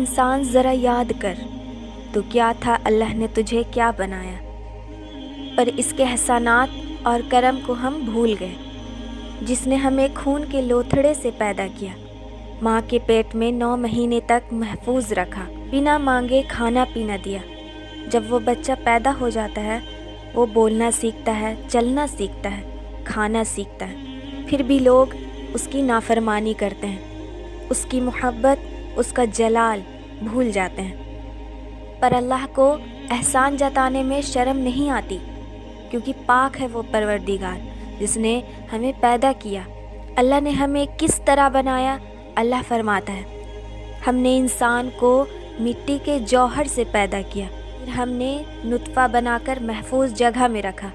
انسان ذرا یاد کر تو کیا تھا اللہ نے تجھے کیا بنایا، پر اس کے احسانات اور کرم کو ہم بھول گئے۔ جس نے ہمیں خون کے لوتھڑے سے پیدا کیا، ماں کے پیٹ میں 9 مہینے تک محفوظ رکھا، بنا مانگے کھانا پینا دیا۔ جب وہ بچہ پیدا ہو جاتا ہے وہ بولنا سیکھتا ہے، چلنا سیکھتا ہے، کھانا سیکھتا ہے، پھر بھی لوگ اس کی نافرمانی کرتے ہیں، اس کی محبت، اس کا جلال بھول جاتے ہیں۔ پر اللہ کو احسان جتانے میں شرم نہیں آتی، کیونکہ پاک ہے وہ پروردگار جس نے ہمیں پیدا کیا۔ اللہ نے ہمیں کس طرح بنایا؟ اللہ فرماتا ہے ہم نے انسان کو مٹی کے جوہر سے پیدا کیا، پھر ہم نے نطفہ بنا کر محفوظ جگہ میں رکھا،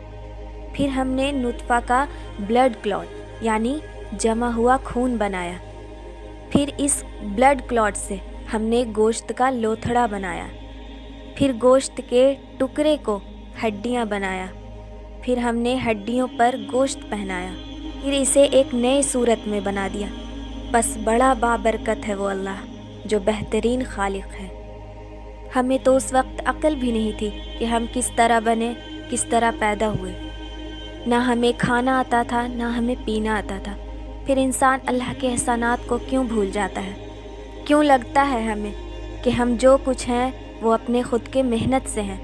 پھر ہم نے نطفہ کا بلڈ کلوٹ یعنی جمع ہوا خون بنایا، پھر اس بلڈ کلوٹ سے ہم نے گوشت کا لوتھڑا بنایا، پھر گوشت کے ٹکڑے کو ہڈیاں بنایا، پھر ہم نے ہڈیوں پر گوشت پہنایا، پھر اسے ایک نئے صورت میں بنا دیا۔ بس بڑا بابرکت ہے وہ اللہ جو بہترین خالق ہے۔ ہمیں تو اس وقت عقل بھی نہیں تھی کہ ہم کس طرح بنے، کس طرح پیدا ہوئے۔ نہ ہمیں کھانا آتا تھا، نہ ہمیں پینا آتا تھا، پھر انسان اللہ کے احسانات کو کیوں بھول جاتا ہے؟ کیوں لگتا ہے ہمیں کہ ہم جو کچھ ہیں وہ اپنے خود کے محنت سے ہیں؟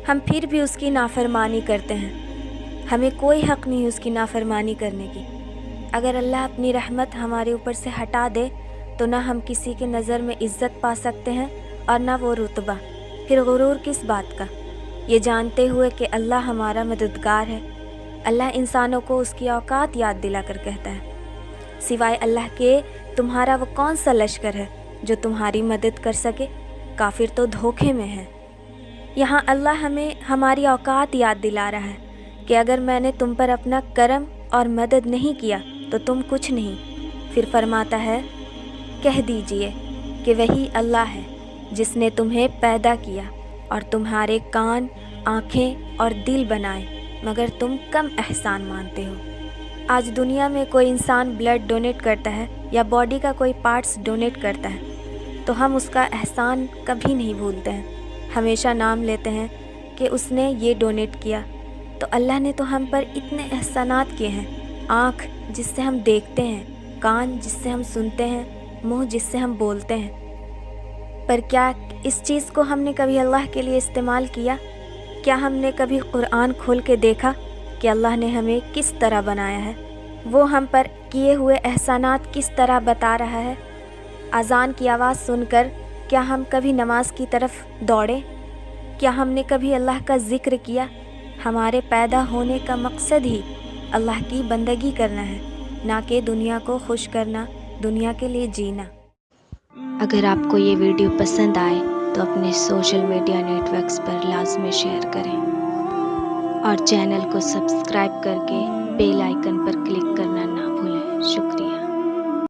ہم پھر بھی اس کی نافرمانی کرتے ہیں۔ ہمیں کوئی حق نہیں اس کی نافرمانی کرنے کی۔ اگر اللہ اپنی رحمت ہمارے اوپر سے ہٹا دے تو نہ ہم کسی کے نظر میں عزت پا سکتے ہیں اور نہ وہ رتبہ۔ پھر غرور کس بات کا؟ یہ جانتے ہوئے کہ اللہ ہمارا مددگار ہے۔ اللہ انسانوں کو اس کی اوقات یاد دلا کر کہتا ہے سوائے اللہ کے تمہارا وہ کون سا لشکر ہے جو تمہاری مدد کر سکے؟ کافر تو دھوکے میں ہے۔ یہاں اللہ ہمیں ہماری اوقات یاد دلا رہا ہے کہ اگر میں نے تم پر اپنا کرم اور مدد نہیں کیا تو تم کچھ نہیں۔ پھر فرماتا ہے کہہ دیجئے کہ وہی اللہ ہے جس نے تمہیں پیدا کیا اور تمہارے کان، آنکھیں اور دل بنائے، مگر تم کم احسان مانتے ہو۔ آج دنیا میں کوئی انسان بلڈ ڈونیٹ کرتا ہے یا باڈی کا کوئی پارٹس ڈونیٹ کرتا ہے تو ہم اس کا احسان کبھی نہیں بھولتے ہیں، ہمیشہ نام لیتے ہیں کہ اس نے یہ ڈونیٹ کیا۔ تو اللہ نے تو ہم پر اتنے احسانات کیے ہیں، آنکھ جس سے ہم دیکھتے ہیں، کان جس سے ہم سنتے ہیں، منہ جس سے ہم بولتے ہیں، پر کیا اس چیز کو ہم نے کبھی اللہ کے لیے استعمال کیا؟ کیا ہم نے کبھی قرآن کھول کے دیکھا کہ اللہ نے ہمیں کس طرح بنایا ہے؟ وہ ہم پر کیے ہوئے احسانات کس طرح بتا رہا ہے؟ اذان کی آواز سن کر کیا ہم کبھی نماز کی طرف دوڑے؟ کیا ہم نے کبھی اللہ کا ذکر کیا؟ ہمارے پیدا ہونے کا مقصد ہی اللہ کی بندگی کرنا ہے، نہ کہ دنیا کو خوش کرنا، دنیا کے لیے جینا۔ اگر آپ کو یہ ویڈیو پسند آئے تو اپنے سوشل میڈیا نیٹ ورکس پر لازمی شیئر کریں اور چینل کو سبسکرائب کر کے بیل آئیکن پر کلک کرنا نہ بھولیں۔ شکریہ۔